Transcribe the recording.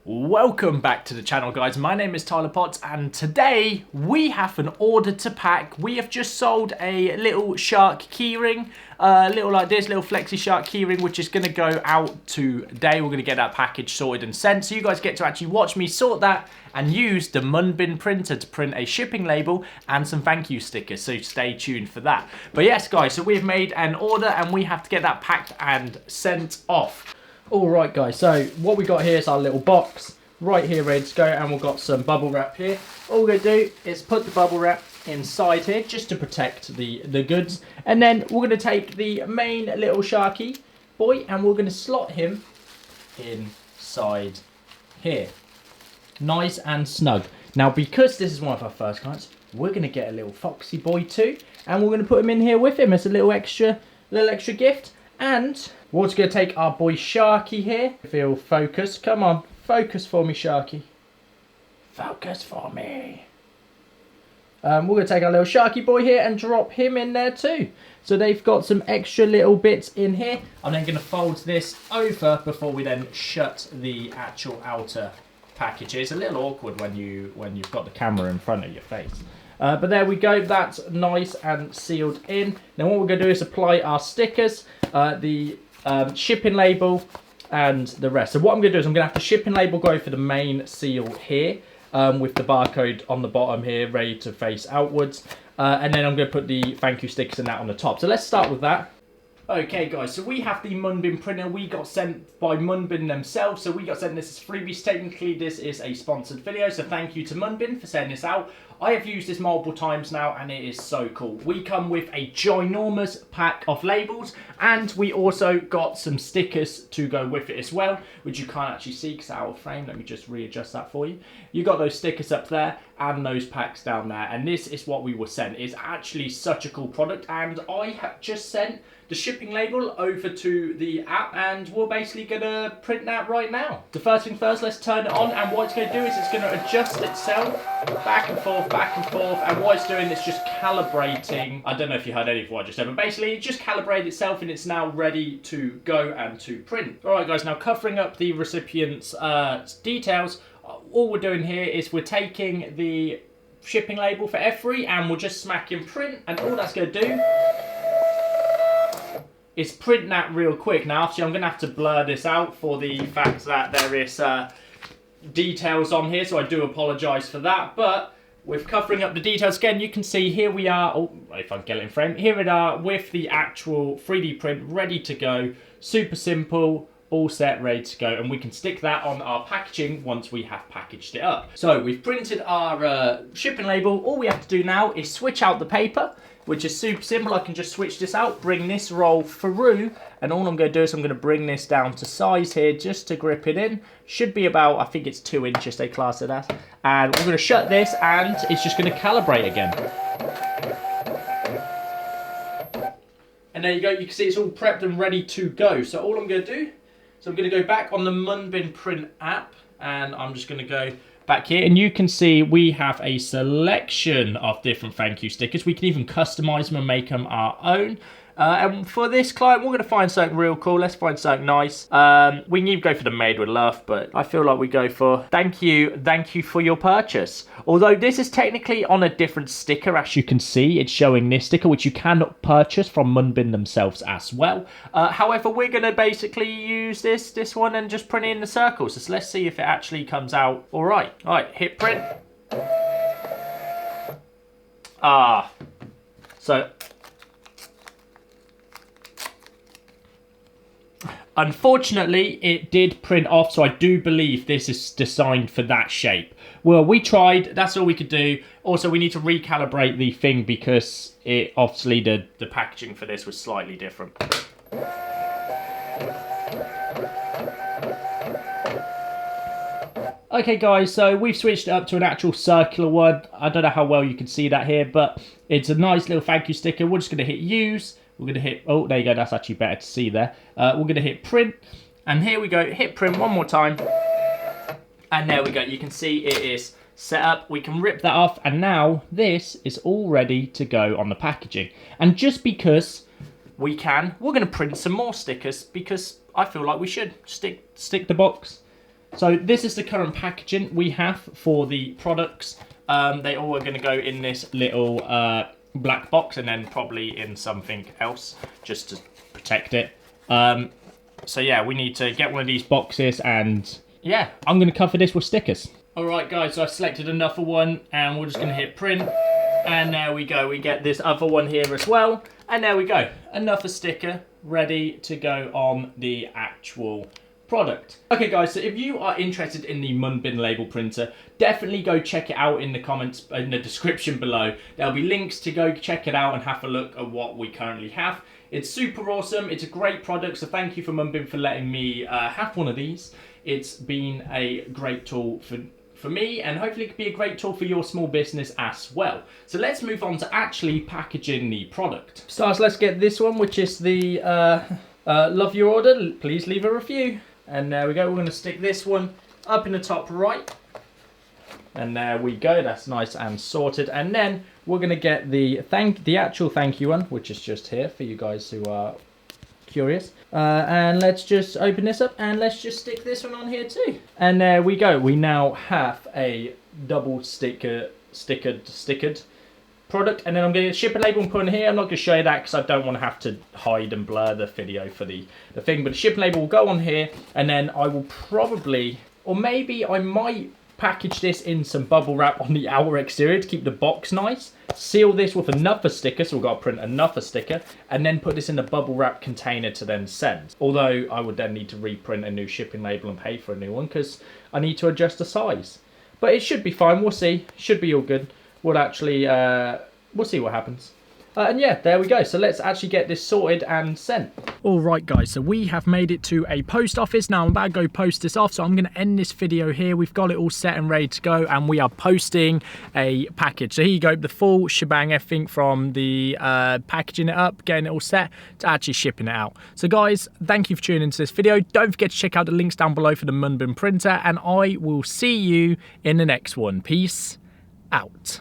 Welcome back to the channel, guys. My name is Tyler Potts, and today we have an order to pack. We have just sold a little shark keyring, little like this, little flexi shark keyring, which is going to go out today. We're going to get that package sorted and sent, so you guys get to actually watch me sort that and use the MUNBYN printer to print a shipping label and some thank you stickers, so stay tuned for that. But yes, guys, so we've made an order and we have to get that packed and sent off. Alright guys, so what we got here is our little box right here ready to go, and we've got some bubble wrap here. All we're going to do is put the bubble wrap inside here just to protect the goods, and then we're going to take the main little sharky boy and we're going to slot him inside here. Nice and snug. Now, because this is one of our first clients, we're going to get a little foxy boy too, and we're going to put him in here with him as a little extra gift. And we're also going to take our boy Sharky here. Feel focus. Come on, focus for me, Sharky. Focus for me. We're going to take our little Sharky boy here and drop him in there too. So they've got some extra little bits in here. I'm then going to fold this over before we then shut the actual outer package. It's a little awkward when you've got the camera in front of your face. But there we go, that's nice and sealed in. Now what we're going to do is apply our stickers, the shipping label and the rest. So what I'm going to do is I'm going to have the shipping label go for the main seal here, with the barcode on the bottom here ready to face outwards. And then I'm going to put the thank you stickers and that on the top. So let's start with that. Okay guys, so we have the MUNBYN printer. We got sent by MUNBYN themselves, so we got sent this as freebies. Technically this is a sponsored video, so thank you to MUNBYN for sending this out. I have used this multiple times now and it is so cool. We come with a ginormous pack of labels, and we also got some stickers to go with it as well, which you can't actually see because it's out of frame. Let me just readjust that for you. You got those stickers up there and those packs down there, and this is what we were sent. It's actually such a cool product, and I have just sent the shipping label over to the app, and we're basically going to print that right now. The first thing first, let's turn it on, and what it's going to do is it's going to adjust itself back and forth, and what it's doing is just calibrating. I don't know if you heard any of what I just said, but basically it just calibrated itself and it's now ready to go and to print. Alright guys, now covering up the recipient's details, all we're doing here is we're taking the shipping label for F3 and we'll just smack in print, and all that's going to do is print that real quick. Now obviously I'm going to have to blur this out for the fact that there is details on here, so I do apologise for that. But with covering up the details again, you can see here we are, oh, if I can get it in frame, here we are with the actual 3D print ready to go. Super simple, all set, ready to go, and we can stick that on our packaging once we have packaged it up. So we've printed our shipping label. All we have to do now is switch out the paper, which is super simple. I can just switch this out, bring this roll through, and all I'm going to do is I'm going to bring this down to size here just to grip it in. Should be about, I think it's 2 inches they class it as. And we're going to shut this and it's just going to calibrate again. And there you go, you can see it's all prepped and ready to go. So all I'm going to do is I'm going to go back on the MUNBYN print app, and I'm just going to go back here, and you can see we have a selection of different thank you stickers. We can even customize them and make them our own. And for this client, we're going to find something real cool. Let's find something nice. We can even go for the made with love, but I feel like we go for thank you for your purchase. Although this is technically on a different sticker, as you can see, it's showing this sticker, which you cannot purchase from MUNBYN themselves as well. However, we're going to basically use this one and just print it in the circles. So let's see if it actually comes out all right. All right, hit print. So unfortunately, it did print off, so I do believe this is designed for that shape. Well, we tried, that's all we could do. Also, we need to recalibrate the thing because it obviously the packaging for this was slightly different. Okay guys, so we've switched it up to an actual circular one. I don't know how well you can see that here, but it's a nice little thank you sticker. We're just going to hit use. We're going to hit, oh, there you go, that's actually better to see there. We're going to hit print, and here we go, hit print one more time. And there we go, you can see it is set up. We can rip that off, and now this is all ready to go on the packaging. And just because we can, we're going to print some more stickers because I feel like we should stick the box So this is the current packaging we have for the products. They all are going to go in this little black box and then probably in something else just to protect it. So yeah, we need to get one of these boxes and yeah, I'm going to cover this with stickers. Alright guys, so I've selected another one and we're just going to hit print. And there we go, we get this other one here as well. And there we go, another sticker ready to go on the actual product. Okay guys, so if you are interested in the MUNBYN label printer, definitely go check it out in the comments, in the description below. There'll be links to go check it out and have a look at what we currently have. It's super awesome, it's a great product, so thank you for MUNBYN for letting me have one of these. It's been a great tool for me, and hopefully it could be a great tool for your small business as well. So let's move on to actually packaging the product. So let's get this one, which is the love your order, please leave a review. And there we go, we're going to stick this one up in the top right. And there we go, that's nice and sorted. And then we're going to get the actual thank you one, which is just here for you guys who are curious. And let's just open this up and let's just stick this one on here too. And there we go, we now have a double stickered product. And then I'm going to ship a label and put in here. I'm not going to show you that because I don't want to have to hide and blur the video for the thing. But the shipping label will go on here, and then I will probably, or maybe I might package this in some bubble wrap on the outer exterior to keep the box nice. Seal this with another sticker, so we've got to print another sticker, and then put this in a bubble wrap container to then send. Although I would then need to reprint a new shipping label and pay for a new one because I need to adjust the size. But it should be fine, we'll see. Should be all good. We'll actually, we'll see what happens. And yeah, there we go. So let's actually get this sorted and sent. All right, guys, so we have made it to a post office. Now I'm about to go post this off, so I'm going to end this video here. We've got it all set and ready to go, and we are posting a package. So here you go, the full shebang, everything from the packaging it up, getting it all set, to actually shipping it out. So guys, thank you for tuning into this video. Don't forget to check out the links down below for the MUNBYN printer, and I will see you in the next one. Peace out.